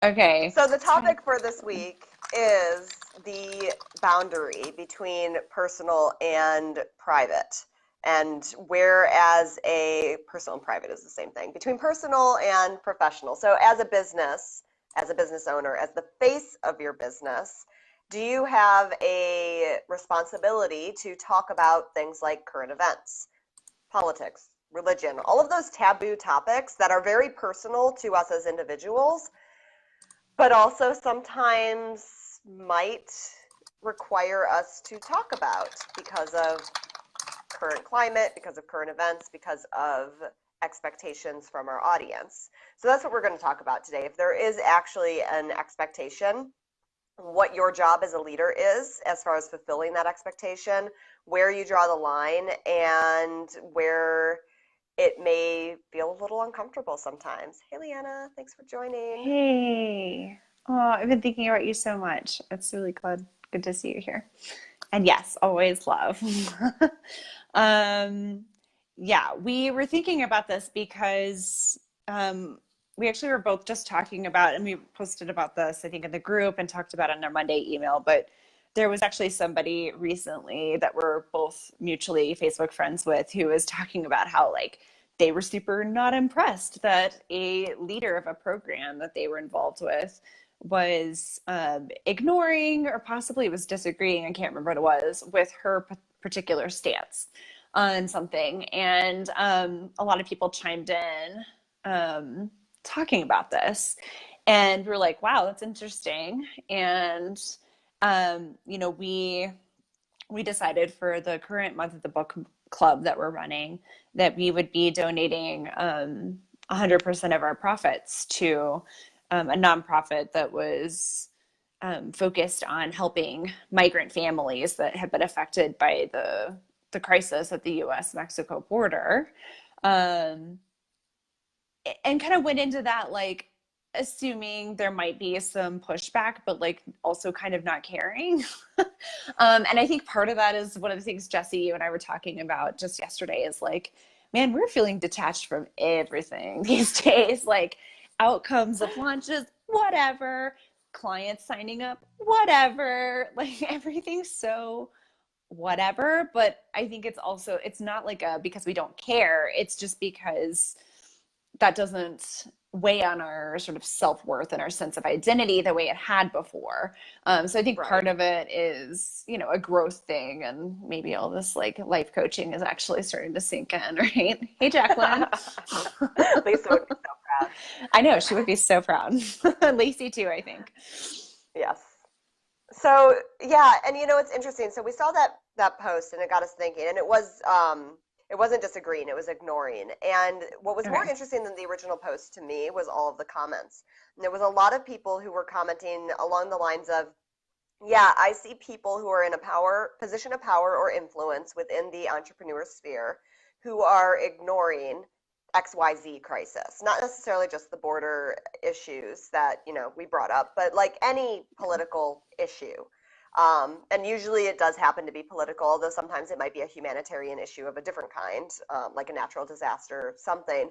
Okay. So the topic for this week is the boundary between personal and private. And whereas a personal and private is the same thing, between personal and professional. So as a business owner, as the face of your business, do you have a responsibility to talk about things like current events, politics, religion, all of those taboo topics that are very personal to us as individuals, but also sometimes might require us to talk about because of current climate, because of current events, because of expectations from our audience. So that's what we're going to talk about today. If there is actually an expectation, what your job as a leader is as far as fulfilling that expectation, where you draw the line, and where it may feel a little uncomfortable sometimes. Hey, Leanna, thanks for joining. Hey. Oh, I've been thinking about you so much. It's really good to see you here. And yes, always love. Um, yeah, we were thinking about this because we actually were both just talking about, and we posted about this, I think, in the group and talked about it in our Monday email, but there was actually somebody recently that we're both mutually Facebook friends with who was talking about how like they were super not impressed that a leader of a program that they were involved with was ignoring or possibly was disagreeing, I can't remember what it was, with her particular stance on something. And a lot of people chimed in talking about this. And we're like, wow, that's interesting. And, we decided for the current month of the book club that we're running that we would be donating 100% of our profits to a nonprofit that was focused on helping migrant families that had been affected by the crisis at the U.S.-Mexico border. Um, and kind of went into that like assuming there might be some pushback, but like also kind of not caring. And I think part of that is one of the things, Jesse, you and I were talking about just yesterday is like, man, we're feeling detached from everything these days. Like outcomes of launches, whatever, clients signing up, whatever, like everything's so whatever. But I think it's also, it's not like a because we don't care. It's just because that doesn't weigh on our sort of self-worth and our sense of identity the way it had before. So I think part Right. of it is, a growth thing, and maybe all this like life coaching is actually starting to sink in, right? Hey, Jacqueline. Lisa would be so proud. I know she would be so proud. Lacey too, I think. Yes. So yeah, and it's interesting. So we saw that post and it got us thinking, and it wasn't disagreeing, it was ignoring. And what was more Okay. interesting than the original post to me was all of the comments. And there was a lot of people who were commenting along the lines of, yeah, I see people who are in a position of power or influence within the entrepreneur sphere who are ignoring XYZ crisis. Not necessarily just the border issues that, we brought up, but like any political issue. And usually it does happen to be political, although sometimes it might be a humanitarian issue of a different kind, like a natural disaster or something.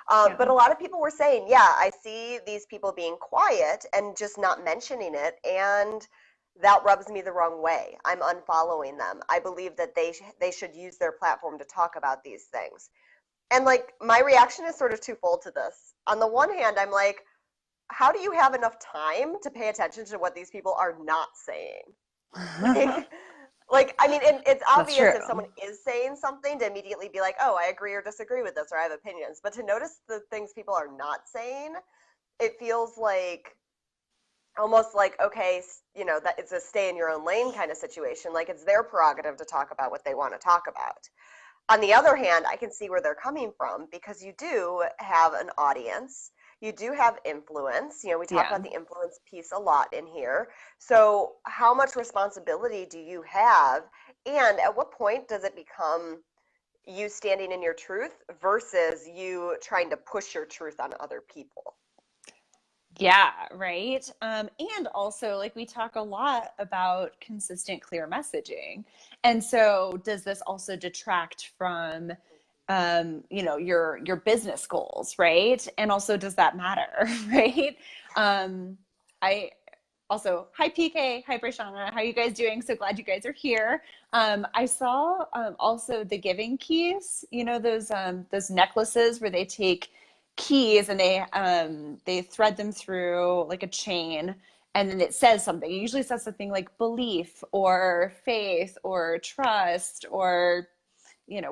But Yeah. a lot of people were saying, yeah, I see these people being quiet and just not mentioning it, and that rubs me the wrong way. I'm unfollowing them. I believe that they should use their platform to talk about these things. And like my reaction is sort of twofold to this. On the one hand, I'm like, how do you have enough time to pay attention to what these people are not saying? Like, I mean, it's That's obvious true. if someone is saying something to immediately be like, oh, I agree or disagree with this, or I have opinions. But to notice the things people are not saying, it feels like almost like, okay, that it's a stay in your own lane kind of situation. Like it's their prerogative to talk about what they want to talk about. On the other hand, I can see where they're coming from because you do have an audience. You do have influence. We talk Yeah. about the influence piece a lot in here. So, how much responsibility do you have? And at what point does it become you standing in your truth versus you trying to push your truth on other people? Yeah, right. And also, like, we talk a lot about consistent, clear messaging. And so, does this also detract from your business goals, right? And also, does that matter, right? I also, hi PK, hi Prashana, how are you guys doing? So glad you guys are here. I saw also the giving keys, those necklaces where they take keys and they thread them through like a chain, and then it says something. It usually says something like belief or faith or trust or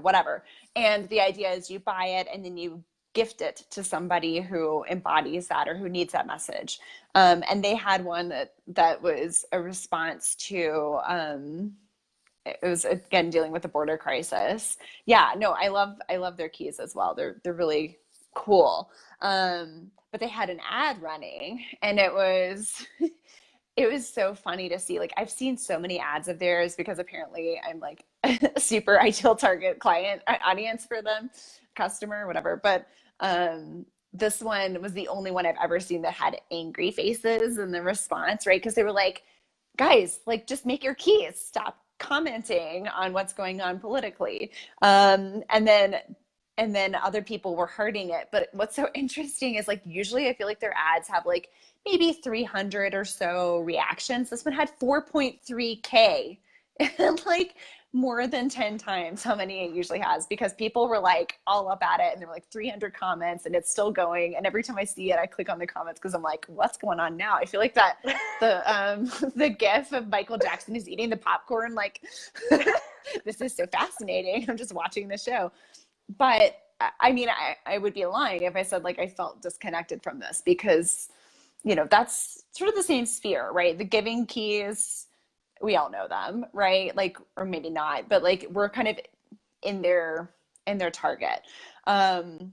whatever. And the idea is you buy it and then you gift it to somebody who embodies that or who needs that message. And they had one that was a response to it was again dealing with the border crisis. Yeah, no, I love their keys as well. They're really cool. But they had an ad running, and it was so funny to see. Like, I've seen so many ads of theirs because apparently I'm like a super ideal target client audience for them, customer, whatever. But this one was the only one I've ever seen that had angry faces in the response, right? Because they were like, guys, like, just make your keys, stop commenting on what's going on politically. And then other people were hurting it. But what's so interesting is, like, usually I feel like their ads have like maybe 300 or so reactions. This one had 4.3K, and like more than 10 times how many it usually has, because people were like all up at it, and there were like 300 comments, and it's still going. And every time I see it, I click on the comments because I'm like, what's going on now? I feel like that the gif of Michael Jackson is eating the popcorn, like this is so fascinating. I'm just watching the show. But I mean, I would be lying if I said like I felt disconnected from this, because that's sort of the same sphere, right? The giving keys, we all know them, right? Like, or maybe not, but like we're kind of in their target. Um,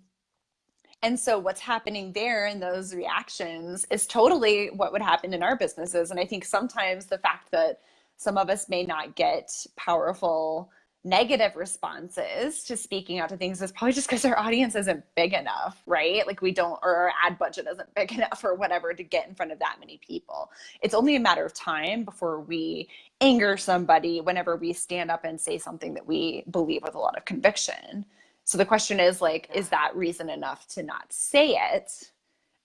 and so what's happening there in those reactions is totally what would happen in our businesses. And I think sometimes the fact that some of us may not get powerful negative responses to speaking out to things is probably just because our audience isn't big enough, right? Like, we don't, or our ad budget isn't big enough or whatever to get in front of that many people. It's only a matter of time before we anger somebody whenever we stand up and say something that we believe with a lot of conviction. So the question is, like, Yeah. is that reason enough to not say it?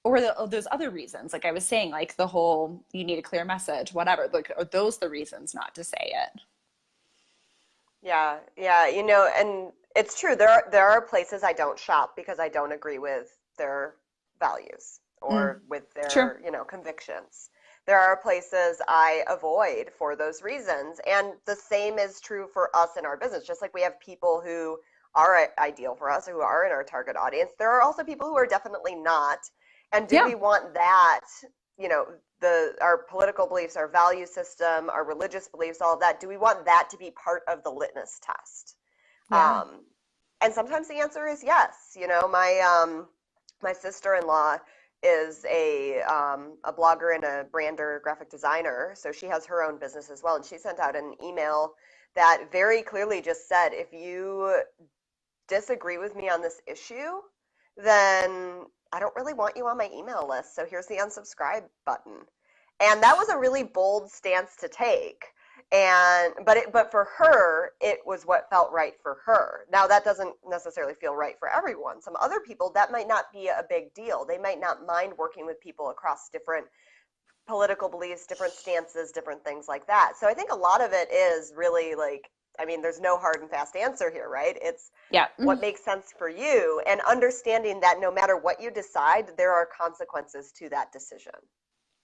Or those other reasons, like I was saying, like the whole, you need a clear message, whatever, like, are those the reasons not to say it? Yeah, yeah, and it's true. There are places I don't shop because I don't agree with their values Mm, or with sure. their, convictions. There are places I avoid for those reasons, and the same is true for us in our business. Just like we have people who are ideal for us, who are in our target audience, there are also people who are definitely not. And do Yeah. we want that, you know, our political beliefs, our value system, our religious beliefs, all of that, do we want that to be part of the litmus test? Yeah. Um, and sometimes the answer is yes. My sister-in-law is a blogger and a brander, graphic designer, so she has her own business as well. And she sent out an email that very clearly just said, if you disagree with me on this issue, then I don't really want you on my email list. So here's the unsubscribe button. And that was a really bold stance to take. But for her, it was what felt right for her. Now that doesn't necessarily feel right for everyone. Some other people, that might not be a big deal. They might not mind working with people across different political beliefs, different stances, different things like that. So I think a lot of it is really like, I mean, there's no hard and fast answer here, right? It's Yeah. what makes sense for you, and understanding that no matter what you decide, there are consequences to that decision.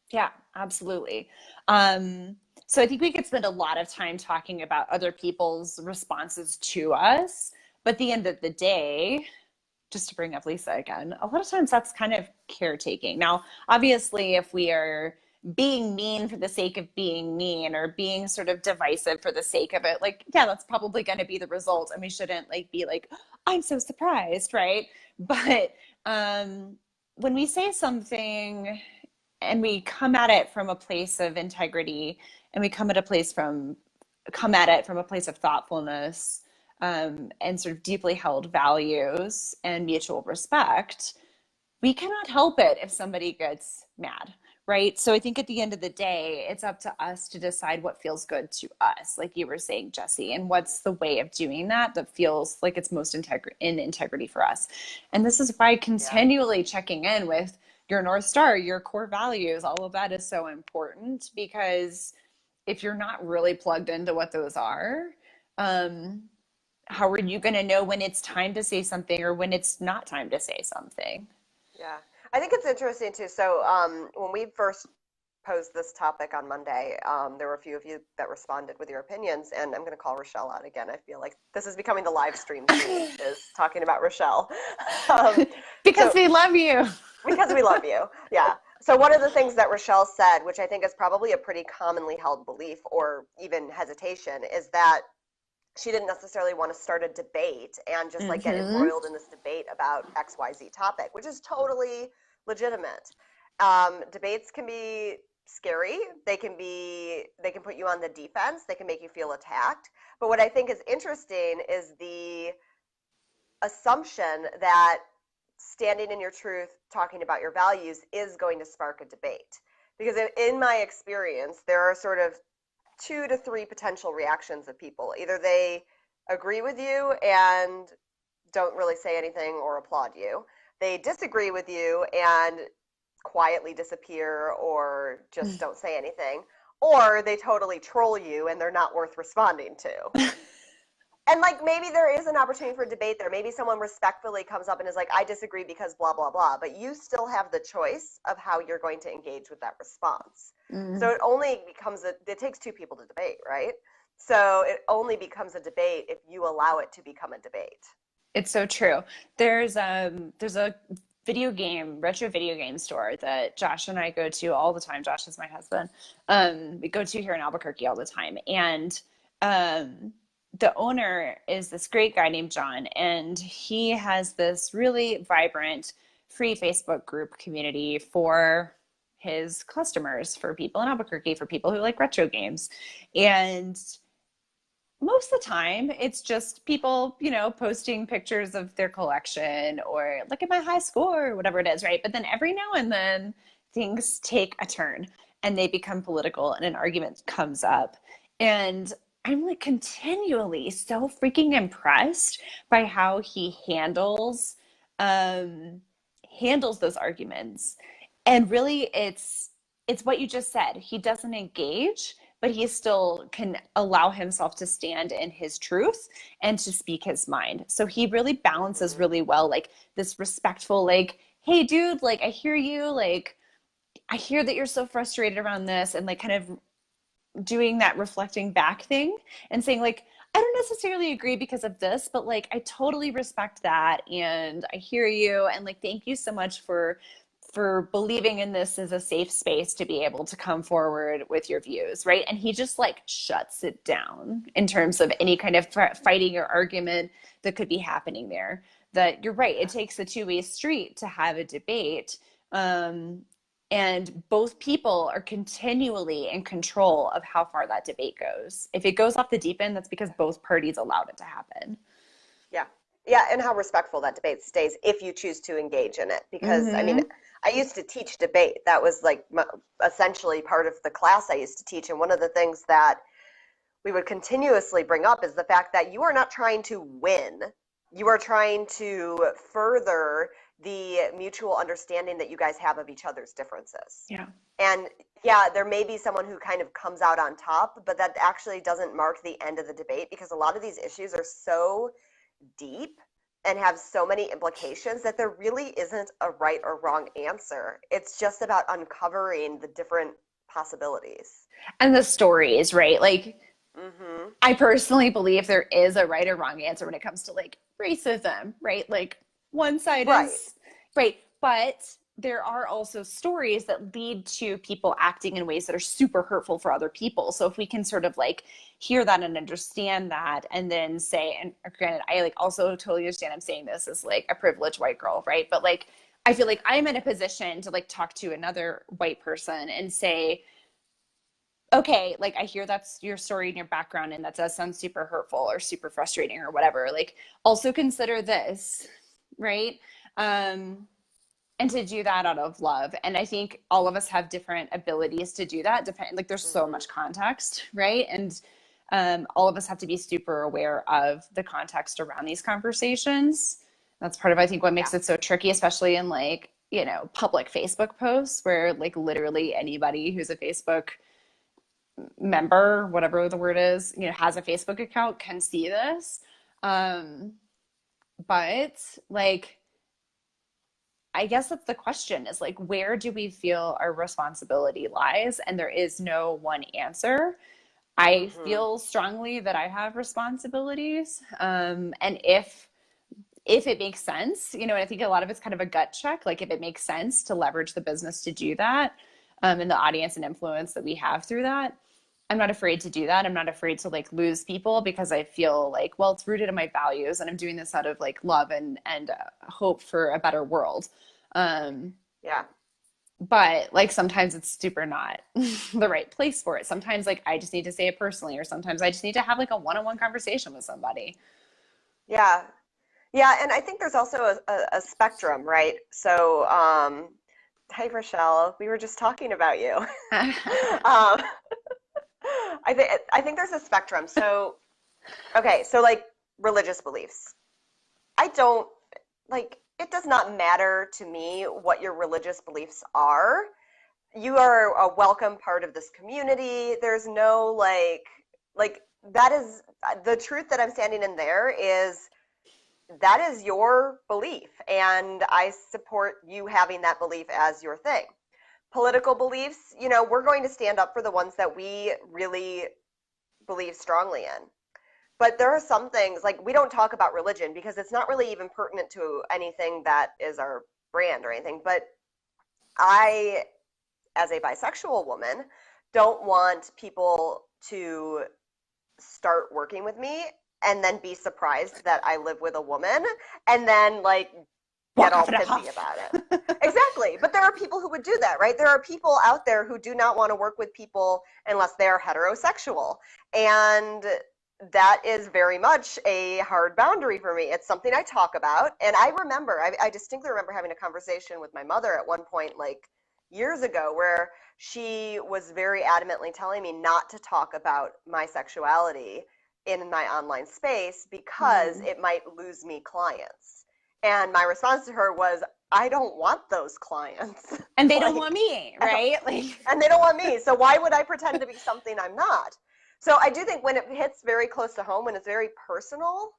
Yeah, absolutely. So I think we could spend a lot of time talking about other people's responses to us, but at the end of the day, just to bring up Lisa again, a lot of times that's kind of caretaking. Now, obviously, if we are being mean for the sake of being mean, or being sort of divisive for the sake of it, like, yeah, that's probably going to be the result. And we shouldn't like be like, I'm so surprised, right? But when we say something and we come at it from a place of integrity, and we come at it from a place of thoughtfulness, and sort of deeply held values and mutual respect, we cannot help it if somebody gets mad, right? So I think at the end of the day, it's up to us to decide what feels good to us, like you were saying, Jesse, and what's the way of doing that that feels like it's most in integrity for us. And this is why Yeah. continually checking in with your North Star, your core values, all of that is so important, because if you're not really plugged into what those are, um, how are you going to know when it's time to say something or when it's not time to say something? Yeah. I think it's interesting too. So, when we first posed this topic on Monday, there were a few of you that responded with your opinions, and I'm going to call Rochelle out again. I feel like this is becoming the live stream theme, is talking about Rochelle. Um, Because so, we love you. because we love you. Yeah. So one of the things that Rochelle said, which I think is probably a pretty commonly held belief or even hesitation, is that she didn't necessarily want to start a debate and just like get Mm-hmm. embroiled in this debate about XYZ topic, which is totally legitimate. Debates can be scary. They can put you on the defense. They can make you feel attacked. But what I think is interesting is the assumption that standing in your truth, talking about your values is going to spark a debate. Because in my experience, there are sort of 2 to 3 potential reactions of people. Either they agree with you and don't really say anything or applaud you, they disagree with you and quietly disappear or just don't say anything, or they totally troll you and they're not worth responding to. And like maybe there is an opportunity for debate there. Maybe someone respectfully comes up and is like, I disagree because blah, blah, blah. But you still have the choice of how you're going to engage with that response. So Mm. it only becomes it takes 2 people to debate, right? So it only becomes a debate if you allow it to become a debate. It's so true. There's a retro video game store that Josh and I go to all the time. Josh is my husband. We go to here in Albuquerque all the time. And um the owner is this great guy named John, and he has this really vibrant free Facebook group community for his customers, for people in Albuquerque, for people who like retro games. And most of the time it's just people, posting pictures of their collection or look at my high score or whatever it is, right? But then every now and then things take a turn and they become political and an argument comes up. And I'm like continually so freaking impressed by how he um handles those arguments. And really it's what you just said. He doesn't engage, but he still can allow himself to stand in his truth and to speak his mind. So he really balances Mm-hmm. really well, like this respectful, like, hey, dude, like, I hear you. Like, I hear that you're so frustrated around this, and like kind of doing that reflecting back thing and saying, like, I don't necessarily agree because of this, but like, I totally respect that. And I hear you. And like, thank you so much for believing in this as a safe space to be able to come forward with your views, right? And he just like shuts it down in terms of any kind of fighting or argument that could be happening there. That you're right, it Yeah. takes a two-way street to have a debate. Um, and both people are continually in control of how far that debate goes. If it goes off the deep end, that's because both parties allowed it to happen. Yeah. Yeah, and how respectful that debate stays if you choose to engage in it. Because, I mean, Mm-hmm. I used to teach debate. That was like essentially part of the class I used to teach. And one of the things that we would continuously bring up is the fact that you are not trying to win. You are trying to further the mutual understanding that you guys have of each other's differences. Yeah. And yeah, there may be someone who kind of comes out on top, but that actually doesn't mark the end of the debate because a lot of these issues are so deep and have so many implications that there really isn't a right or wrong answer. It's just about uncovering the different possibilities. And the stories, right? Like, Mm-hmm. I personally believe there is a right or wrong answer when it comes to like racism, right? Like one side Right. is right, but there are also stories that lead to people acting in ways that are super hurtful for other people. So if we can sort of like hear that and understand that and then say, and granted, I like also totally understand I'm saying this as like a privileged white girl, right? But like I feel like I'm in a position to like talk to another white person and say, okay, like I hear that's your story and your background, and that does sound super hurtful or super frustrating or whatever. Like, also consider this, right? Um, and to do that out of love. And I think all of us have different abilities to do that. Like there's so Hmm. much context, right? And all of us have to be super aware of the context around these conversations. That's part of, I think, what Yeah. makes it so tricky, especially in like, public Facebook posts where like literally anybody who's a Facebook member, whatever the word is, has a Facebook account can see this. Um, but like, I guess that's the question is like, where do we feel our responsibility lies? And there is no one answer. I Hmm. feel strongly that I have responsibilities. And if it makes sense, and I think a lot of it's kind of a gut check, like if it makes sense to leverage the business to do that, and the audience and influence that we have through that, I'm not afraid to do that. I'm not afraid to like lose people because I feel like, well, it's rooted in my values and I'm doing this out of like love and hope for a better world. Um, Yeah. but like sometimes it's super not the right place for it. Sometimes like I just need to say it personally, or sometimes I just need to have like a one-on-one conversation with somebody. Yeah. Yeah. And I think there's also a spectrum, right? So, hey, Rochelle, we were just talking about you. um, I think there's a spectrum. So, okay, so like religious beliefs. I don't like it does not matter to me what your religious beliefs are. You are a welcome part of this community. There's no like that is the truth that I'm standing in there is that is your belief and I support you having that belief as your thing. Political beliefs, we're going to stand up for the ones that we really believe strongly in. But there are some things like we don't talk about religion because it's not really even pertinent to anything that is our brand or anything. But I, as a bisexual woman, don't want people to start working with me and then be surprised that I live with a woman and then like get Walk all off in a pissy huff. about it. Exactly. But there are people who would do that, right? There are people out there who do not want to work with people unless they are heterosexual. And that is very much a hard boundary for me. It's something I talk about. And I distinctly remember having a conversation with my mother at one point, like years ago, where she was very adamantly telling me not to talk about my sexuality in my online space because Mm. it might lose me clients. And my response to her was, I don't want those clients. And they don't want Like, me, right? Like, and they don't want me. So why would I pretend to be something I'm not? So I do think when it hits very close to home, when it's very personal,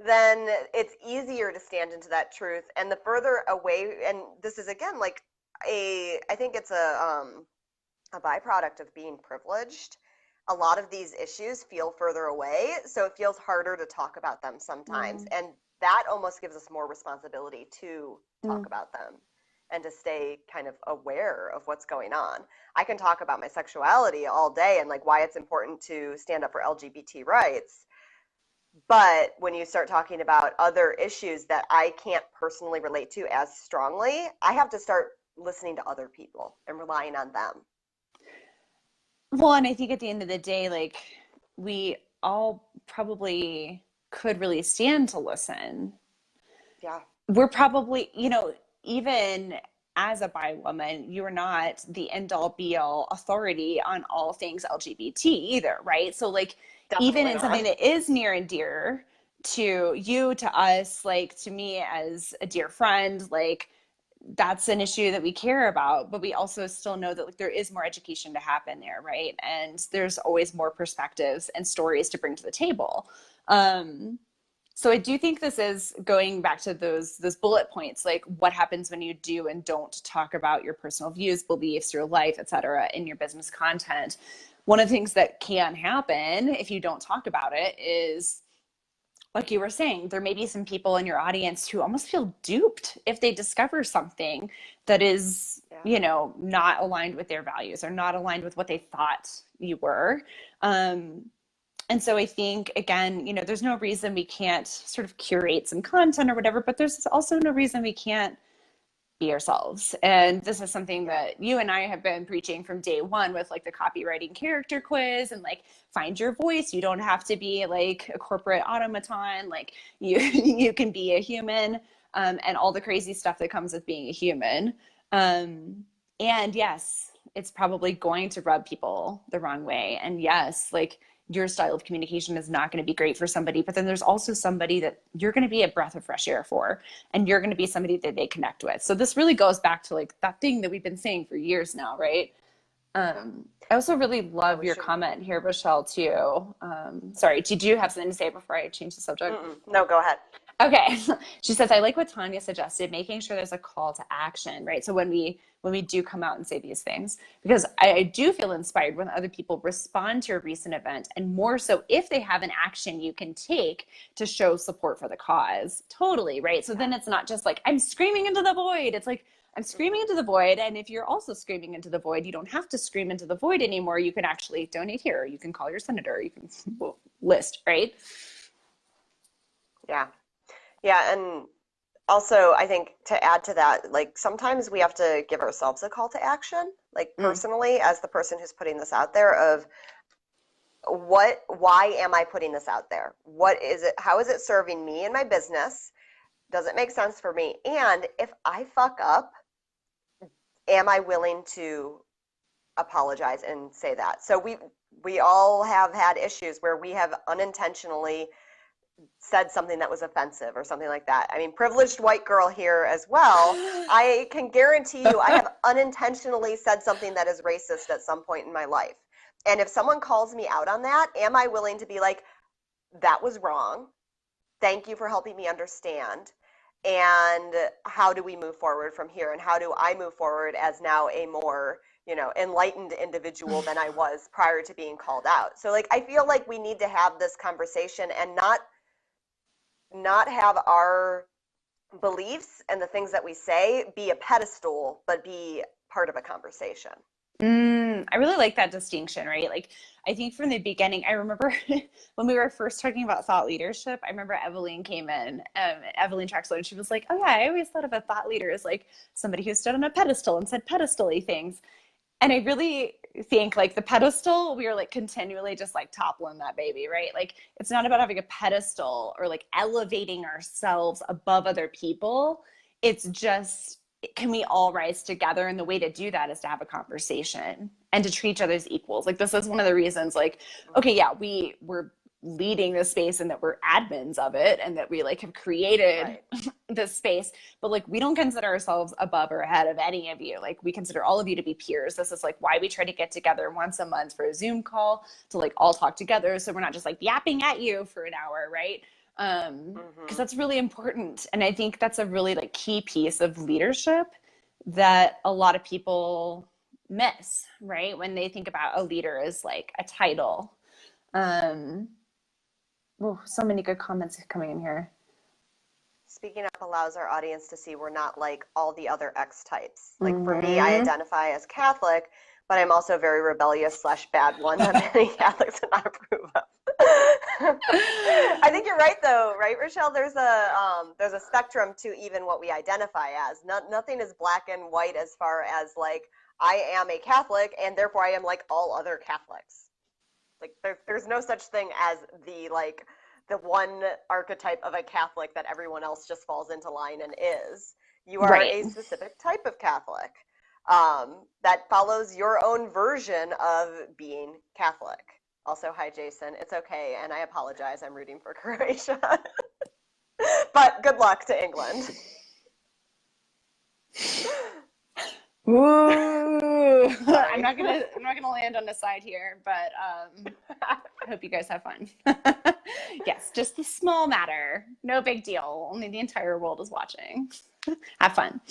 then it's easier to stand into that truth. And the further away, and this is again like I think it's a byproduct of being privileged. A lot of these issues feel further away, so it feels harder to talk about them sometimes. mm, And that almost gives us more responsibility to talk mm. about them and to stay kind of aware of what's going on. I can talk about my sexuality all day and like why it's important to stand up for LGBT rights. But when you start talking about other issues that I can't personally relate to as strongly, I have to start listening to other people and relying on them. Well, and I think at the end of the day, like we all probably could really stand to listen. Yeah. We're probably, even as a bi woman, you're not the end all be all authority on all things LGBT either, right? So, like, even Definitely in something not. that is near and dear to you, to us, like to me as a dear friend, like that's an issue that we care about, but we also still know that like there is more education to happen there, right? And there's always more perspectives and stories to bring to the table. Um, so I do think this is going back to those bullet points, like what happens when you do and don't talk about your personal views, beliefs, your life, et cetera, in your business content. One of the things that can happen if you don't talk about it is, like you were saying, there may be some people in your audience who almost feel duped if they discover something that is, Yeah. not aligned with their values or not aligned with what they thought you were. Um, and so I think, again, there's no reason we can't sort of curate some content or whatever, but there's also no reason we can't be ourselves. And this is something Yeah. that you and I have been preaching from day one with like the copywriting character quiz and like find your voice. You don't have to be like a corporate automaton. Like you, you can be a human. and all the crazy stuff that comes with being a human. And yes, it's probably going to rub people the wrong way. And yes, like your style of communication is not going to be great for somebody, but then there's also somebody that you're going to be a breath of fresh air for, and you're going to be somebody that they connect with. So this really goes back to like that thing that we've been saying for years now, right? I also really Yeah, love we your should. comment here, Rochelle, too. Sorry, did you have something to say before I change the subject? Mm-mm. No, go ahead. Okay. She says, I like what Tanya suggested, making sure there's a call to action, right? So when we do come out and say these things, because I do feel inspired when other people respond to a recent event, and more so if they have an action you can take to show support for the cause. Totally, right? So Yeah. then it's not just like, I'm screaming into the void. It's like, I'm screaming into the void. And if you're also screaming into the void, you don't have to scream into the void anymore. You can actually donate here. You can call your senator. You can list, right? Yeah. Yeah. And also, I think to add to that, like sometimes we have to give ourselves a call to action, like Mm. personally, as the person who's putting this out there, of why am I putting this out there? What is it? How is it serving me and my business? Does it make sense for me? And if I fuck up, am I willing to apologize and say that? So we all have had issues where we have unintentionally said something that was offensive or something like that. I mean, privileged white girl here as well. I can guarantee you I have unintentionally said something that is racist at some point in my life. And if someone calls me out on that, am I willing to be like, that was wrong? Thank you for helping me understand. And how do we move forward from here? And how do I move forward as now a more, enlightened individual than I was prior to being called out? So like I feel like we need to have this conversation and not have our beliefs and the things that we say be a pedestal, but be part of a conversation. I really like that distinction, right? Like, I think from the beginning, I remember when we were first talking about thought leadership, I remember Evelyn came in, Evelyn Traxler, and she was like, oh, yeah, I always thought of a thought leader as like somebody who stood on a pedestal and said pedestal-y things. And I really think like the pedestal, we are like continually just like toppling that baby, right? Like, it's not about having a pedestal or like elevating ourselves above other people. It's just, can we all rise together? And the way to do that is to have a conversation and to treat each other as equals. Like, this is one of the reasons, like, okay, yeah, we're leading the space and that we're admins of it and that we like have created Right. this space, but like we don't consider ourselves above or ahead of any of you. Like, we consider all of you to be peers. This is like why we try to get together once a month for a Zoom call to like all talk together, so we're not just like yapping at you for an hour, right? Because Mm-hmm. that's really important. And I think that's a really like key piece of leadership that a lot of people miss, right? When they think about a leader as like a title. Um, oh, so many good comments coming in here. Speaking up allows our audience to see we're not like all the other X types. Like for me, I Mm-hmm. identify as Catholic, but I'm also very rebellious / bad one that many Catholics do not approve of. I think you're right though, right, Rochelle? There's a spectrum to even what we identify as. Nothing is black and white as far as like I am a Catholic and therefore I am like all other Catholics. Like there's no such thing as the one archetype of a Catholic that everyone else just falls into line and is. You are Right. a specific type of Catholic that follows your own version of being Catholic. Also, hi, Jason. It's okay, and I apologize. I'm rooting for Croatia. But good luck to England. Ooh. I'm Sorry. not gonna land on the side here, but I hope you guys have fun. Yes, just a small matter. No big deal. Only the entire world is watching. Have fun.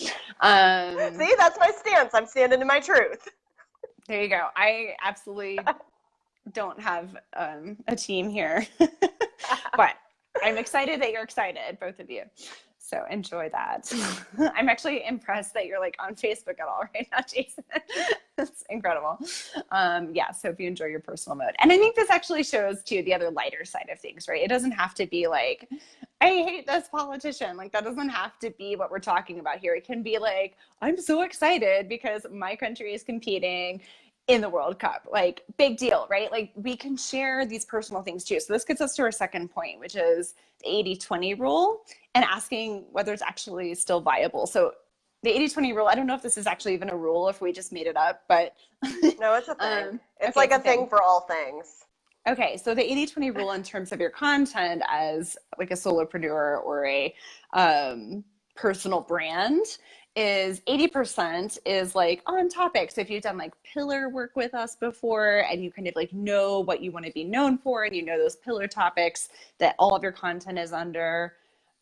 Um, See, that's my stance. I'm standing in my truth. there you go. I absolutely don't have a team here, but I'm excited that you're excited, both of you. So enjoy that. I'm actually impressed that you're like on Facebook at all right now, Jason. It's incredible. Yeah, so if you enjoy your personal mode. And I think this actually shows too the other lighter side of things, right? It doesn't have to be like, I hate this politician. Like, that doesn't have to be what we're talking about here. It can be like, I'm so excited because my country is competing in the World Cup. Like, big deal, right? Like, we can share these personal things too. So this gets us to our second point, which is the 80-20 rule and asking whether it's actually still viable. So the 80-20 rule, I don't know if this is actually even a rule, if we just made it up, but No, it's a thing. It's okay, like it's a a thing thing. for all things. Okay, so the 80-20 rule in terms of your content as like a solopreneur or a personal brand is 80% is like on topic. So if you've done like pillar work with us before and you kind of like know what you want to be known for and you know those pillar topics that all of your content is under,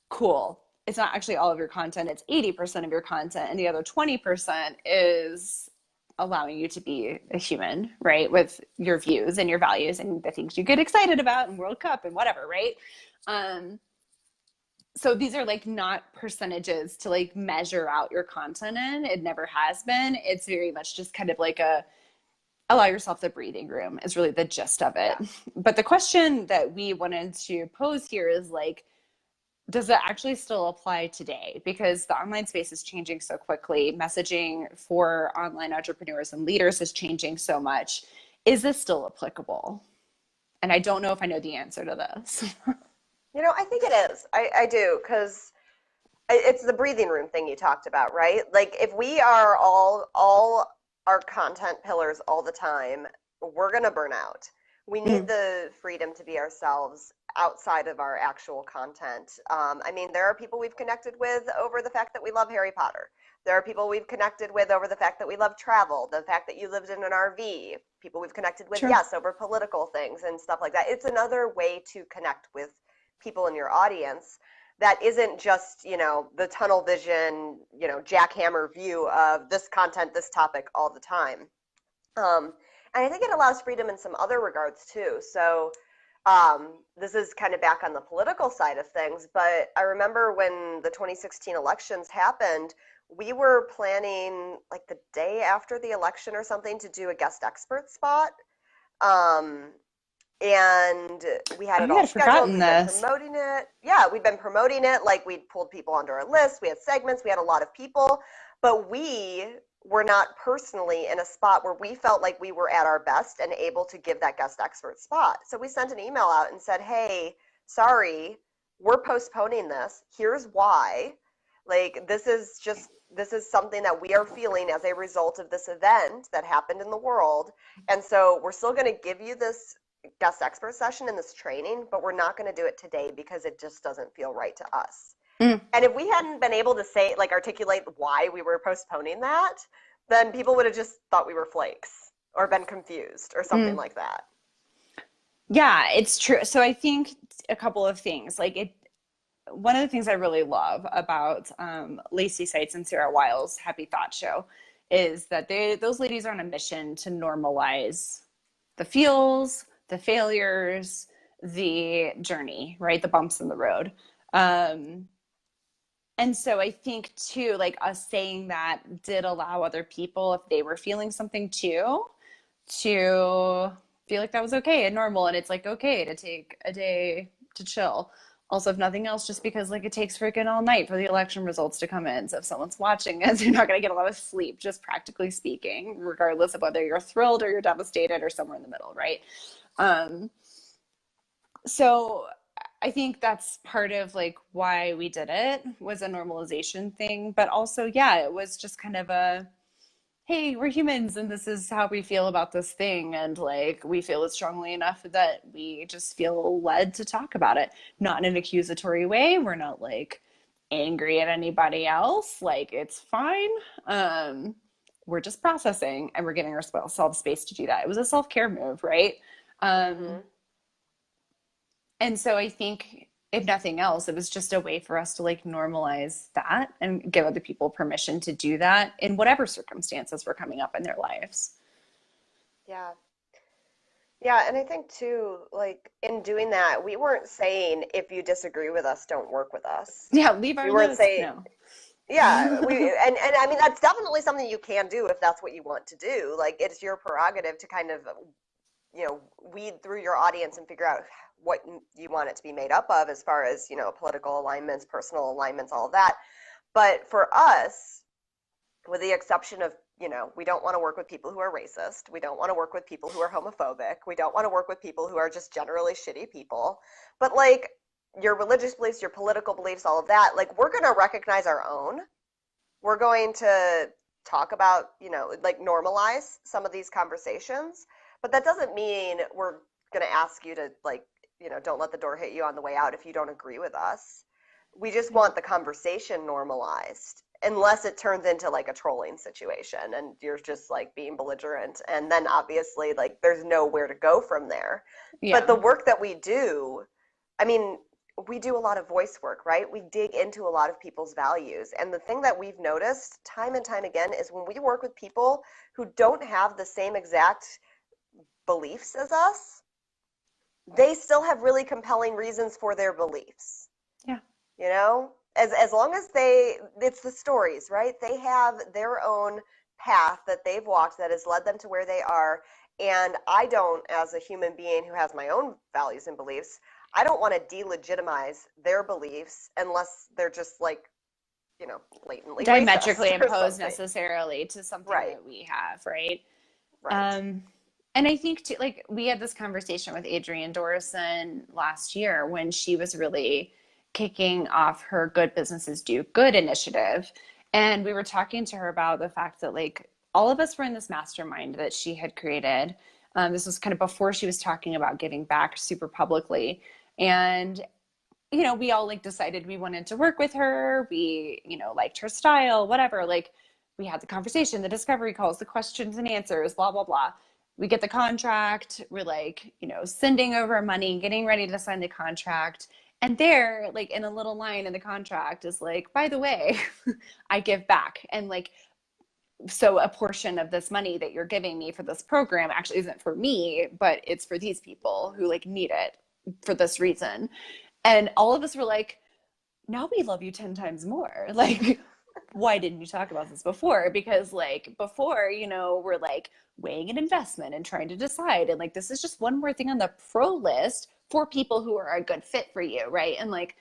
cool. It's not actually all of your content, it's 80% of your content, and the other 20% is allowing you to be a human, right? With your views and your values and the things you get excited about and World Cup and whatever, right? Um, so these are like not percentages to like measure out your content in. It never has been. It's very much just kind of like a allow yourself the breathing room is really the gist of it. Yeah. But the question that we wanted to pose here is like, does it actually still apply today? Because the online space is changing so quickly. Messaging for online entrepreneurs and leaders is changing so much. Is this still applicable? And I don't know if I know the answer to this. I think it is. I do, because it's the breathing room thing you talked about, right? Like, if we are all our content pillars all the time, we're gonna burn out. We need Mm, the freedom to be ourselves outside of our actual content. I mean, there are people we've connected with over the fact that we love Harry Potter. There are people we've connected with over the fact that we love travel, the fact that you lived in an RV. People we've connected with, true. yes, over political things and stuff like that. It's another way to connect with people in your audience that isn't just, the tunnel vision, jackhammer view of this content, this topic all the time. Um, and I think it allows freedom in some other regards too. So this is kind of back on the political side of things, but I remember when the 2016 elections happened, we were planning like the day after the election or something to do a guest expert spot. Um, and we had Oh it yeah, all I'd scheduled. forgotten We'd been this. promoting it. Yeah, we'd been promoting it. Like, we'd pulled people onto our list. We had segments. We had a lot of people, but we were not personally in a spot where we felt like we were at our best and able to give that guest expert spot. So we sent an email out and said, "Hey, sorry, we're postponing this. Here's why. Like, this is something that we are feeling as a result of this event that happened in the world. And so we're still going to give you this guest expert session and this training, but we're not going to do it today because it just doesn't feel right to us." Mm, And if we hadn't been able to say, like, articulate why we were postponing that, then people would have just thought we were flakes or been confused or something mm. like that. Yeah, it's true. So I think a couple of things. Like it, one of the things I really love about Lacey Sites and Sarah Wiles' Happy Thought Show is that those ladies are on a mission to normalize the feels, the failures, the journey, right? The bumps in the road. Um, and so I think too, like us saying that did allow other people, if they were feeling something too, to feel like that was okay and normal. And it's like okay to take a day to chill. Also, if nothing else, just because like it takes freaking all night for the election results to come in. So if someone's watching it, you're not going to get a lot of sleep, just practically speaking, regardless of whether you're thrilled or you're devastated or somewhere in the middle, right? Um, so I think that's part of like why we did it was a normalization thing, but also, yeah, it was just kind of a hey, we're humans and this is how we feel about this thing. And like, we feel it strongly enough that we just feel led to talk about it, not in an accusatory way. We're not like angry at anybody else. Like, it's fine. Um, we're just processing and we're giving ourselves space to do that. It was a self care move, right? Um, Mm-hmm. and so I think if nothing else, it was just a way for us to like normalize that and give other people permission to do that in whatever circumstances were coming up in their lives. Yeah. Yeah, and I think too, like, in doing that, we weren't saying if you disagree with us, don't work with us. Yeah, leave We our weren't list. saying, No. yeah, and I mean, that's definitely something you can do if that's what you want to do. Like, it's your prerogative to kind of, weed through your audience and figure out what you want it to be made up of as far as, political alignments, personal alignments, all of that. But for us, with the exception of we don't want to work with people who are racist. We don't want to work with people who are homophobic. We don't want to work with people who are just generally shitty people. But like your religious beliefs, your political beliefs, all of that, like we're going to recognize our own. We're going to talk about, like normalize some of these conversations. But that doesn't mean we're going to ask you to like, don't let the door hit you on the way out if you don't agree with us. We just want the conversation normalized, unless it turns into like a trolling situation and you're just like being belligerent. And then obviously like there's nowhere to go from there. Yeah. But the work that we do, I mean, we do a lot of voice work, right? We dig into a lot of people's values. And the thing that we've noticed time and time again is when we work with people who don't have the same exact beliefs as us, they still have really compelling reasons for their beliefs. Yeah. As long as it's the stories, right? They have their own path that they've walked that has led them to where they are. And I don't, as a human being who has my own values and beliefs, I don't want to delegitimize their beliefs unless they're just like, blatantly diametrically racist or opposed something. necessarily to something Right. that we have, right? Right. And I think too, like we had this conversation with Adrienne Dorison last year when she was really kicking off her Good Businesses Do Good initiative. And we were talking to her about the fact that like all of us were in this mastermind that she had created. This was kind of before she was talking about giving back super publicly. And we all like decided we wanted to work with her. We, liked her style, whatever. Like we had the conversation, the discovery calls, the questions and answers, blah, blah, blah. We get the contract. We're like, sending over money, getting ready to sign the contract. And there, like in a little line in the contract is like, by the way, I give back. And like, so a portion of this money that you're giving me for this program actually isn't for me, but it's for these people who like need it for this reason. And all of us were like, now we love you 10 times more. Like, why didn't you talk about this before? Because like before, we're like weighing an investment and trying to decide. And like, this is just one more thing on the pro list for people who are a good fit for you. Right. And like,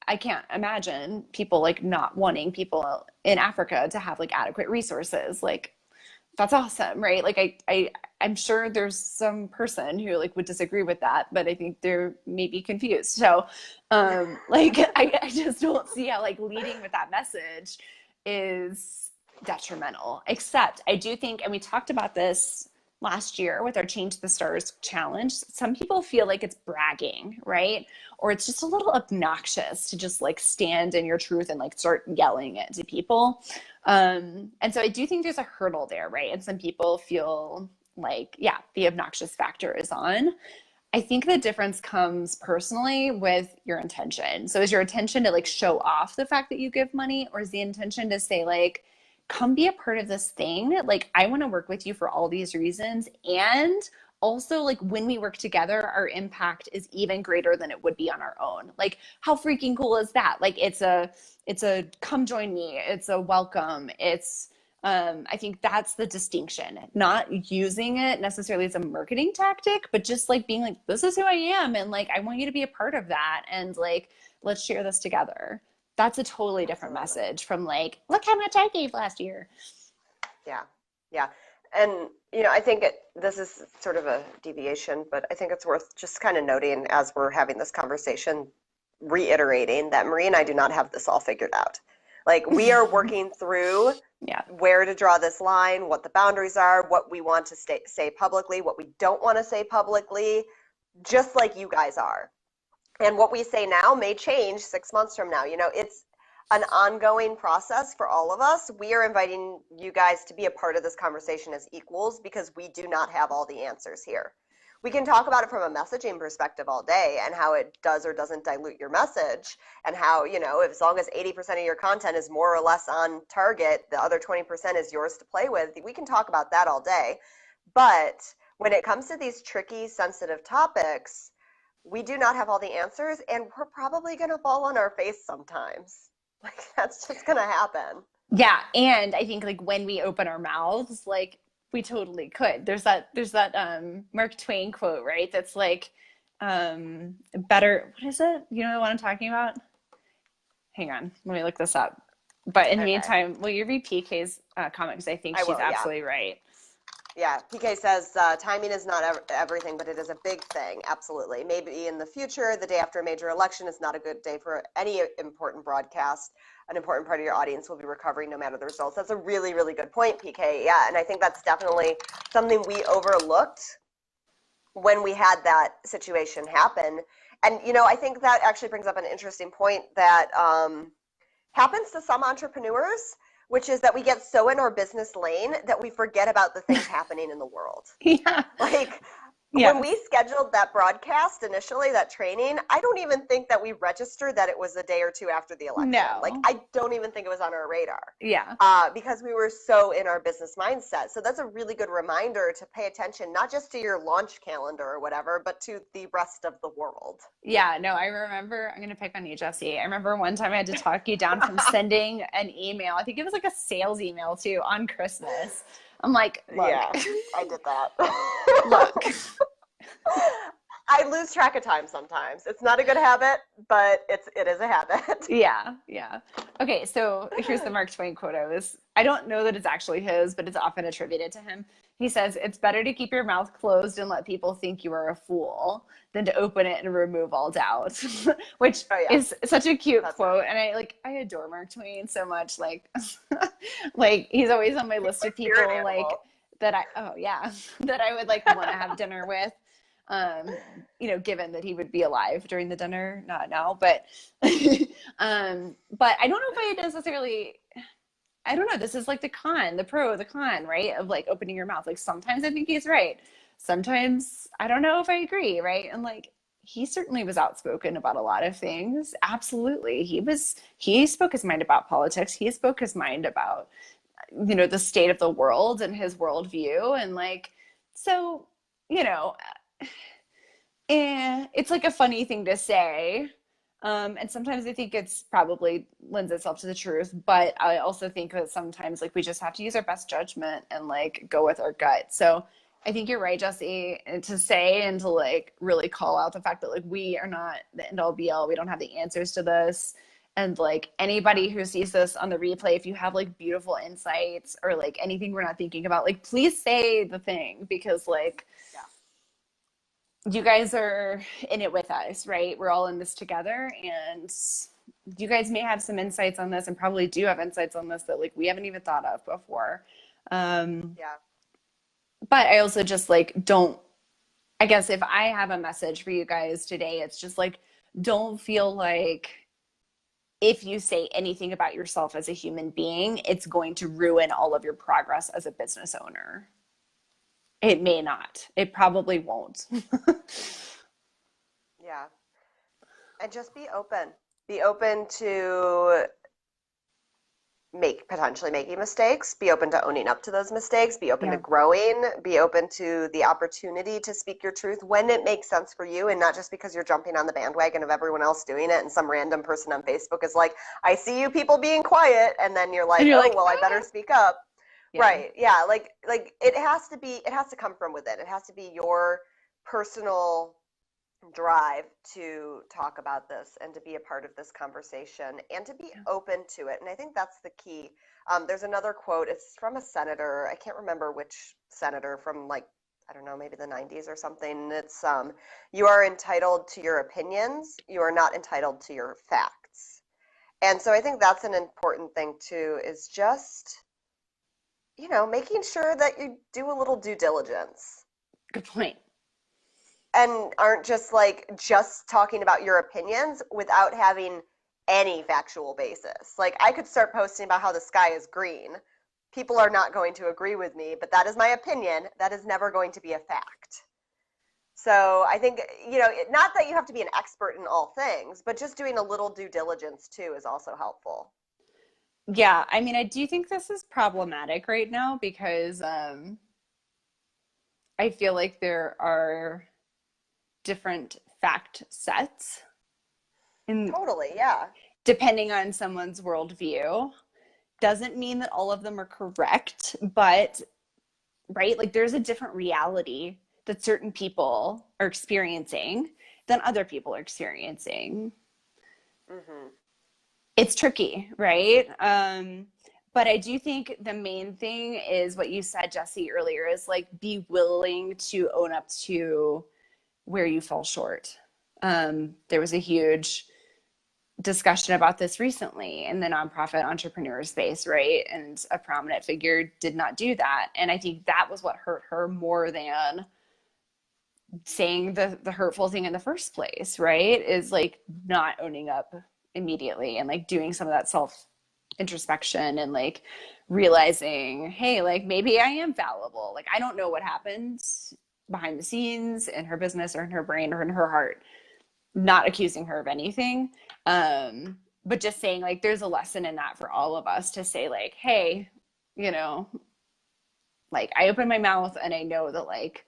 I can't imagine people like not wanting people in Africa to have like adequate resources. Like, that's awesome, right? Like I'm sure there's some person who like would disagree with that, but I think they're maybe confused. So like I just don't see how like leading with that message is detrimental. Except I do think, and we talked about this last year with our Change the Stars challenge, some people feel like it's bragging, right? Or it's just a little obnoxious to just like stand in your truth and like start yelling it to people. And so I do think there's a hurdle there, right? And some people feel like, yeah, the obnoxious factor is on. I think the difference comes personally with your intention. So is your intention to like show off the fact that you give money, or is the intention to say like, come be a part of this thing? Like, I want to work with you for all these reasons. And also like when we work together, our impact is even greater than it would be on our own. Like, how freaking cool is that? Like it's a come join me. It's a welcome. It's I think that's the distinction, not using it necessarily as a marketing tactic, but just like being like, this is who I am. And like, I want you to be a part of that. And like, let's share this together. That's a totally different Absolutely. message from like, look how much I gave last year. Yeah. Yeah. And, I think this is sort of a deviation, but I think it's worth just kind of noting as we're having this conversation, reiterating that Marie and I do not have this all figured out. Like we are working through Yeah. where to draw this line, what the boundaries are, what we want to say publicly, what we don't want to say publicly, just like you guys are. And what we say now may change 6 months from now. It's an ongoing process for all of us. We are inviting you guys to be a part of this conversation as equals because we do not have all the answers here. We can talk about it from a messaging perspective all day and how it does or doesn't dilute your message, and how, if as long as 80% of your content is more or less on target, the other 20% is yours to play with. We can talk about that all day. But when it comes to these tricky, sensitive topics, we do not have all the answers, and we're probably going to fall on our face sometimes. Like, that's just going to happen. Yeah. And I think like when we open our mouths, like we totally could. There's that Mark Twain quote, right? That's like better, what is it? You know what I'm talking about? Hang on, let me look this up. But in the Okay. meantime, will you read PK's comment? Because I think I she's will, yeah. absolutely right. Yeah, PK says timing is not everything, but it is a big thing. Absolutely. Maybe in the future, the day after a major election is not a good day for any important broadcast. An important part of your audience will be recovering no matter the results. That's a really, really good point, PK. Yeah, and I think that's definitely something we overlooked when we had that situation happen. And, I think that actually brings up an interesting point that happens to some entrepreneurs, which is that we get so in our business lane that we forget about the things happening in the world. Yeah. Like when Yes. we scheduled that broadcast initially, that training, I don't even think that we registered that it was a day or two after the election. Like, No. I don't even think it was on our radar Yeah. because we were so in our business mindset. So that's a really good reminder to pay attention, not just to your launch calendar or whatever, but to the rest of the world. Yeah, no, I remember, I'm going to pick on you, Jesse. I remember one time I had to talk you down from sending an email. I think it was like a sales email too on Christmas. I'm like, look, Yeah, I did that. look. I lose track of time sometimes. It's not a good habit, but it is a habit. Yeah, yeah. Okay, so here's the Mark Twain quote. I don't know that it's actually his, but it's often attributed to him. He says, "It's better to keep your mouth closed and let people think you are a fool than to open it and remove all doubt," which Oh yeah, is such a cute that's right. quote. And I adore Mark Twain so much. Like, like he's always on my list of Spirit people like animal. oh yeah, that I would like want to have dinner with. Um, given that he would be alive during the dinner, not now, but but I don't know if I necessarily, I don't know. This is like the con, the pro, the con, right? Of like opening your mouth. Like sometimes I think he's right. Sometimes I don't know if I agree, right? And like he certainly was outspoken about a lot of things. Absolutely. He spoke his mind about politics. He spoke his mind about, the state of the world and his worldview. And like, so, you know, it's like a funny thing to say. And sometimes I think it's probably lends itself to the truth, but I also think that sometimes like we just have to use our best judgment and like go with our gut. So I think you're right, Jesse, and to say and to like really call out the fact that like we are not the end all be all. We don't have the answers to this. And like anybody who sees this on the replay, if you have like beautiful insights or like anything we're not thinking about, like please say the thing because like Yeah. you guys are in it with us, right? We're all in this together, and you guys may have some insights on this and probably do have insights on this that like we haven't even thought of before. Um, Yeah. but I also just like don't, I guess if I have a message for you guys today, it's just like don't feel like if you say anything about yourself as a human being, it's going to ruin all of your progress as a business owner. It may not. It probably won't. Yeah. And just be open. Be open to potentially making mistakes, be open to owning up to those mistakes, be open to Yeah. growing, be open to the opportunity to speak your truth when it makes sense for you and not just because you're jumping on the bandwagon of everyone else doing it and some random person on Facebook is like, I see you people being quiet, and then you're And like, you're oh like, well, I better speak up. yeah. Right. Yeah, like it has to come from within. It has to be your personal drive to talk about this and to be a part of this conversation and to be open to it. And I think that's the key. There's another quote. It's from a senator. I can't remember which senator from like, I don't know, maybe the 90s or something. It's you are entitled to your opinions. You are not entitled to your facts. And so I think that's an important thing too, is just, making sure that you do a little due diligence Good point. and aren't just talking about your opinions without having any factual basis. Like I could start posting about how the sky is green. People are not going to agree with me, but that is my opinion. That is never going to be a fact. So I think, not that you have to be an expert in all things, but just doing a little due diligence too is also helpful. Yeah, I mean, I do think this is problematic right now because I feel like there are different fact sets, and Totally, yeah. depending on someone's worldview, doesn't mean that all of them are correct, but right, like there's a different reality that certain people are experiencing than other people are experiencing. Mhm. It's tricky, right? But I do think the main thing is what you said, Jesse, earlier, is like be willing to own up to where you fall short. There was a huge discussion about this recently in the nonprofit entrepreneur space, right? And a prominent figure did not do that. And I think that was what hurt her more than saying the hurtful thing in the first place, right? Is like not owning up immediately and like doing some of that self introspection and like realizing, hey, like maybe I am fallible. Like I don't know what happens behind the scenes in her business or in her brain or in her heart. Not accusing her of anything. But just saying like there's a lesson in that for all of us to say like, hey, you know, like I open my mouth and I know that like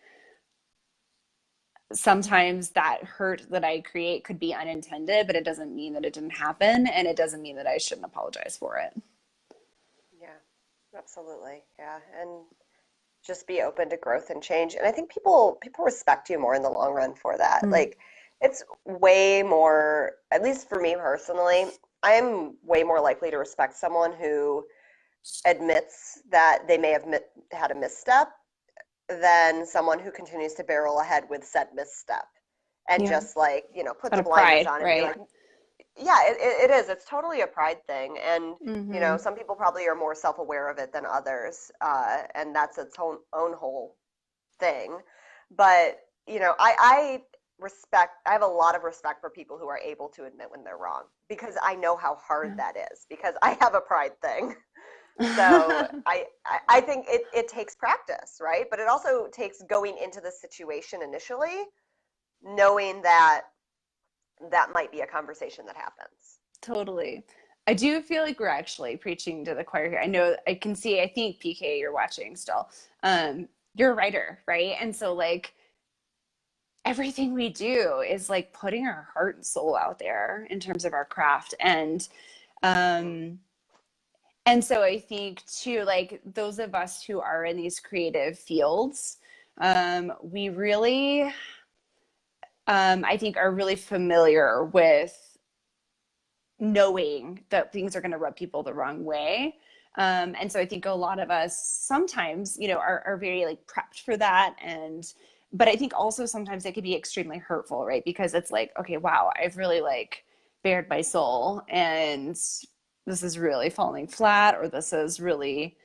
sometimes that hurt that I create could be unintended, but it doesn't mean that it didn't happen, and it doesn't mean that I shouldn't apologize for it. Yeah, absolutely. Yeah, and just be open to growth and change. And I think people respect you more in the long run for that. Mm. Like it's way more, at least for me personally, I'm way more likely to respect someone who admits that they may have had a misstep than someone who continues to barrel ahead with said misstep and Yeah. just like, put Out the of blinders pride, on and be right? like, yeah, it is. It's totally a pride thing. And, Mm-hmm. some people probably are more self-aware of it than others. And that's its own whole thing. But, I have a lot of respect for people who are able to admit when they're wrong because I know how hard that is because I have a pride thing. So Yeah. I think it takes practice, right? But it also takes going into the situation initially, knowing that that might be a conversation that happens. Totally. I do feel like we're actually preaching to the choir here. I know I can see, I think PK, you're watching still. You're a writer, right? And so like everything we do is like putting our heart and soul out there in terms of our craft. Mm. Um and so I think too, like those of us who are in these creative fields, we really I think are really familiar with knowing that things are going to rub people the wrong way. And so I think a lot of us sometimes, are very like prepped for that. But I think also sometimes it could be extremely hurtful, right? Because it's like, okay, wow, I've really like bared my soul and this is really falling flat, or this is really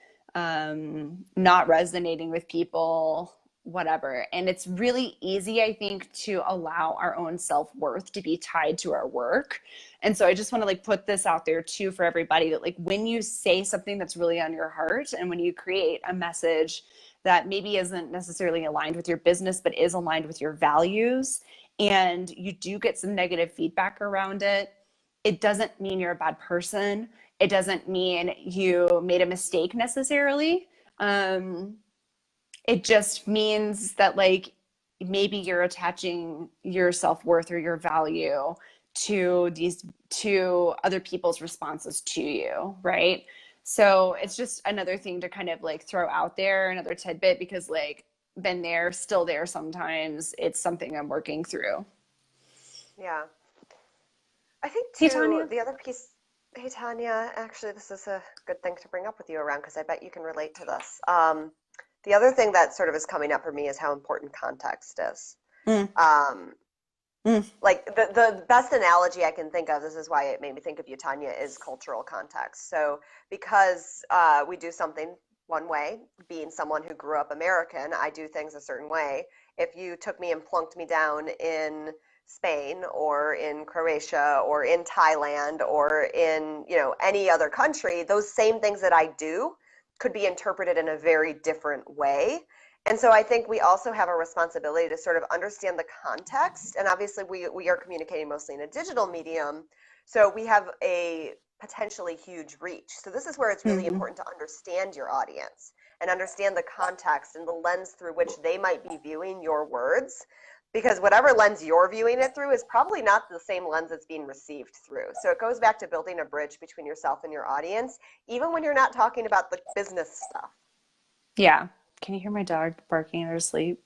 not resonating with people, whatever. And it's really easy, I think, to allow our own self-worth to be tied to our work. And so I just want to like put this out there too for everybody that like when you say something that's really on your heart and when you create a message that maybe isn't necessarily aligned with your business but is aligned with your values and you do get some negative feedback around it, it doesn't mean you're a bad person. It doesn't mean you made a mistake necessarily. Um, it just means that like maybe you're attaching your self-worth or your value to other people's responses to you, right? So it's just another thing to kind of like throw out there, another tidbit, because like been there, still there sometimes. It's something I'm working through. Yeah. I think Hey, too, Tanya. the other piece, hey Tanya, actually this is a good thing to bring up with you around because I bet you can relate to this. The other thing that sort of is coming up for me is how important context is. Mm, Um, mm, like the best analogy I can think of, this is why it made me think of you, Tanya, is cultural context. So because we do something one way, being someone who grew up American, I do things a certain way. If you took me and plunked me down in Spain or in Croatia or in Thailand or in, any other country, those same things that I do could be interpreted in a very different way. And so I think we also have a responsibility to sort of understand the context. And obviously, we are communicating mostly in a digital medium. So we have a potentially huge reach. So this is where it's really mm. important to understand your audience and understand the context and the lens through which they might be viewing your words. Because whatever lens you're viewing it through is probably not the same lens it's being received through. So it goes back to building a bridge between yourself and your audience, even when you're not talking about the business stuff. Yeah. Can you hear my dog barking in her sleep?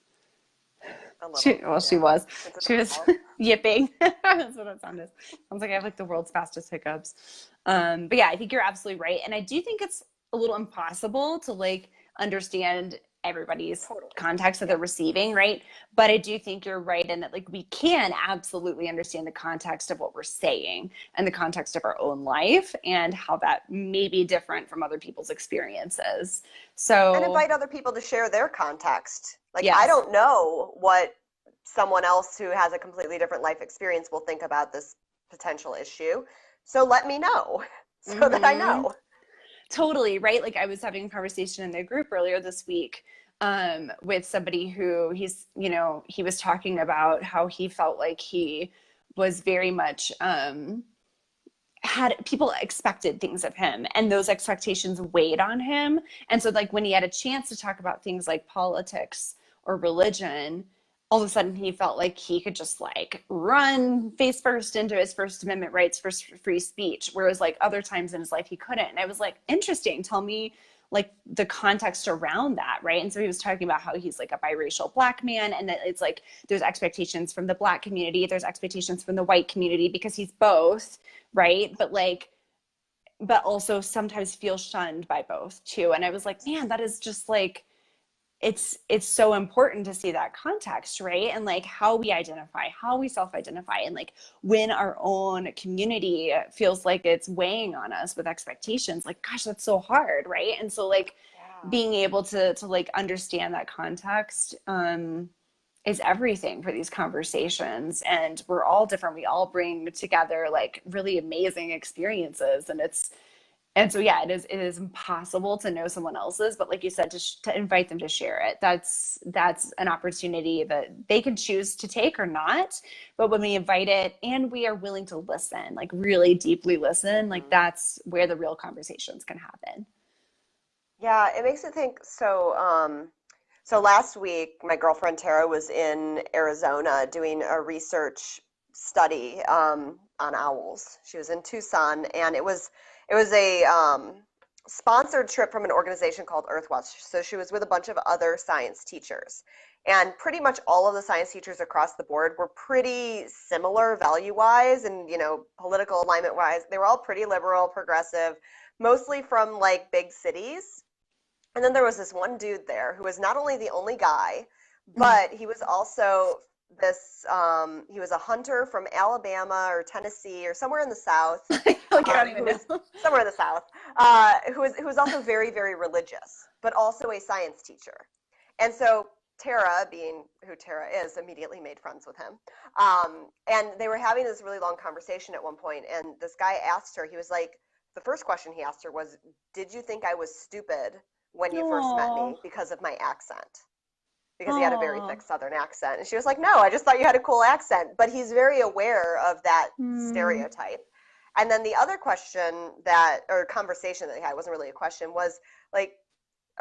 A She, little, well, she yeah. was. It's a She dog was. house. Yipping. That's what that sound is. Sounds like I have like the world's fastest hiccups. But yeah, I think you're absolutely right. And I do think it's a little impossible to like understand everybody's Totally. context that Yeah. they're receiving, right? But I do think you're right in that like we can absolutely understand the context of what we're saying and the context of our own life and how that may be different from other people's experiences. And So invite other people to share their context. Like, I yes. don't know what someone else who has a completely different life experience will think about this potential issue. So let me know so that I Mm-hmm. know. Totally, right? Like I was having a conversation in the group earlier this week with somebody who he was talking about how he felt like he was very much had people expected things of him and those expectations weighed on him. And so like when he had a chance to talk about things like politics or religion, all of a sudden he felt like he could just like run face first into his First Amendment rights for free speech, whereas like other times in his life he couldn't. And I was like, interesting, tell me like the context around that, right? And so he was talking about how he's like a biracial black man and that it's like there's expectations from the black community, there's expectations from the white community because he's both, right? But like, but also sometimes feel shunned by both too. And I was like, man, that is just like, it's so important to see that context, right? And like how we identify, how we self-identify, and like when our own community feels like it's weighing on us with expectations, like gosh, that's so hard, right? And so like Yeah. being able to like understand that context is everything for these conversations. And we're all different, we all bring together like really amazing experiences, and so yeah, it is impossible to know someone else's, but like you said, to invite them to share it, that's an opportunity that they can choose to take or not. But when we invite it and we are willing to listen, like really deeply listen, like Hmm. that's where the real conversations can happen. Yeah, it makes me think. So last week, my girlfriend Tara was in Arizona doing a research study on owls. She was in Tucson, and it was a sponsored trip from an organization called Earthwatch. So she was with a bunch of other science teachers, and pretty much all of the science teachers across the board were pretty similar value-wise and political alignment-wise. They were all pretty liberal, progressive, mostly from like big cities. And then there was this one dude there who was not only the only guy, but he was also he was a hunter from Alabama or Tennessee or somewhere in the South, Like I don't who even was know. somewhere in the South, who was also very, very religious, but also a science teacher. And so Tara, being who Tara is, immediately made friends with him. And they were having this really long conversation at one point, and this guy asked her, he was like, the first question he asked her was, "Did you think I was stupid when you first met Oh, me because of my accent?" Because he had a very oh, thick Southern accent. And she was like, "No, I just thought you had a cool accent." But he's very aware of that hmm. stereotype. And then the other question that, or conversation that they had, wasn't really a question, was like,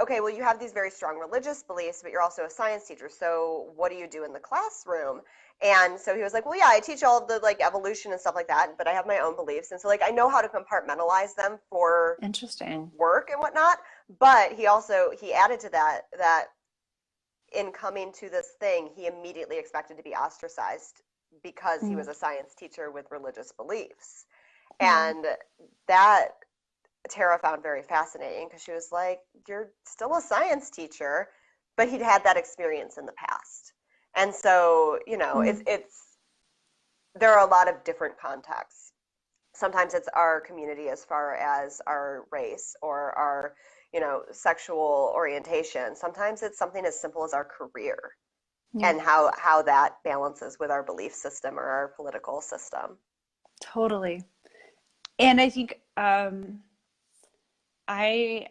okay, well, you have these very strong religious beliefs, but you're also a science teacher. So what do you do in the classroom? And so he was like, well, yeah, I teach all of the like evolution and stuff like that, but I have my own beliefs. And so like I know how to compartmentalize them for Interesting. work and whatnot. But he added to that in coming to this thing, he immediately expected to be ostracized because he Mm. was a science teacher with religious beliefs. Wow. And that Tara found very fascinating because she was like, "You're still a science teacher," but he'd had that experience in the past. And so, Mm. it's there are a lot of different contexts. Sometimes it's our community as far as our race or our, sexual orientation. Sometimes it's something as simple as our career Yeah, and how that balances with our belief system or our political system. totally. And I think I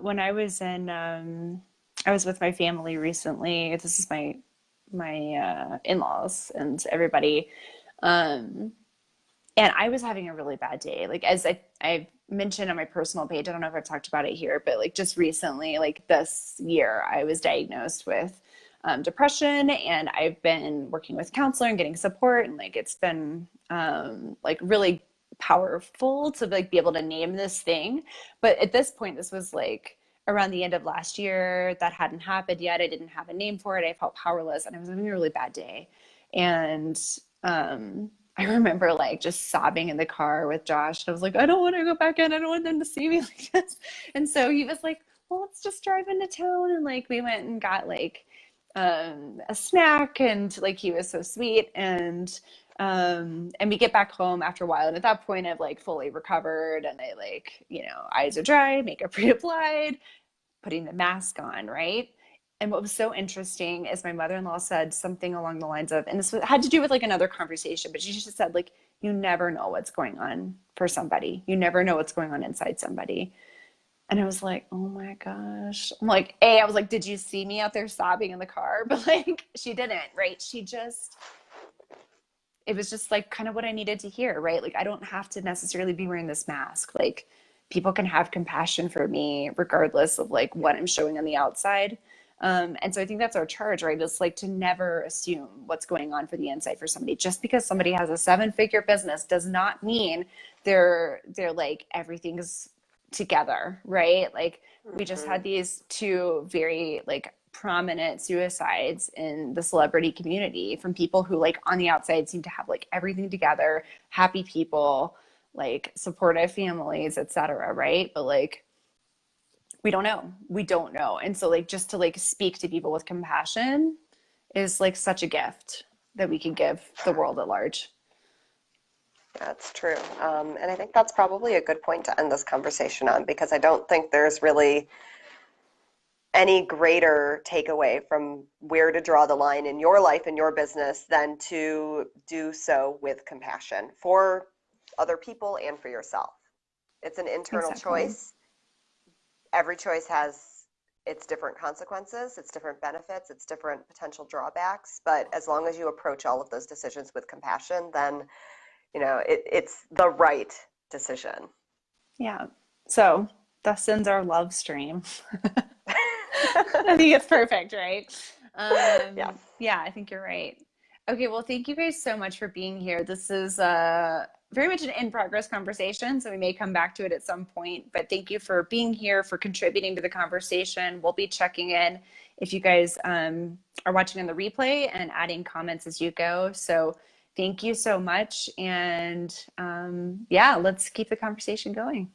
when I was with my family recently. This is my in-laws and everybody. Um, and I was having a really bad day. Like as I mentioned on my personal page, I don't know if I've talked about it here, but like just recently, like this year, I was diagnosed with depression, and I've been working with counselor and getting support, and like it's been like really powerful to like be able to name this thing. But at this point, this was like around the end of last year. That hadn't happened yet. I didn't have a name for it. I felt powerless, and I was having a really bad day. And I remember like just sobbing in the car with Josh. I was like, I don't want to go back in. I don't want them to see me like this. And so he was like, well, let's just drive into town. And like we went and got like a snack, and like he was so sweet. And we get back home after a while, and at that point I've like fully recovered, and I like, you know, eyes are dry, makeup reapplied, putting the mask on, right? And what was so interesting is my mother-in-law said something along the lines of, and this had to do with like another conversation, but she just said like, you never know what's going on for somebody. You never know what's going on inside somebody. And I was like, oh my gosh. I'm like, I was like, did you see me out there sobbing in the car? But like, she didn't, right? She just, it was just like kind of what I needed to hear, right? Like, I don't have to necessarily be wearing this mask. Like, people can have compassion for me regardless of like what I'm showing on the outside. And so I think that's our charge, right? It's like to never assume what's going on for the inside for somebody. Just because somebody has a 7-figure business does not mean they're like everything's together, right? Like we just Mm-hmm. had these two very like prominent suicides in the celebrity community from people who like on the outside seem to have like everything together, happy people, like supportive families, etc., right? But like we don't know. And so like just to like speak to people with compassion is like such a gift that we can give the world at large. That's true. And I think that's probably a good point to end this conversation on because I don't think there's really any greater takeaway from where to draw the line in your life and your business than to do so with compassion for other people and for yourself. It's an internal Exactly. choice. Every choice has its different consequences, its different benefits, its different potential drawbacks. But as long as you approach all of those decisions with compassion, then it's the right decision. Yeah. So thus ends our love stream. I think it's perfect, right? Yes. Yeah, I think you're right. Okay, well, thank you guys so much for being here. This is very much an in progress conversation, so we may come back to it at some point. But thank you for being here, for contributing to the conversation. We'll be checking in if you guys are watching on the replay and adding comments as you go. So thank you so much. And yeah, let's keep the conversation going.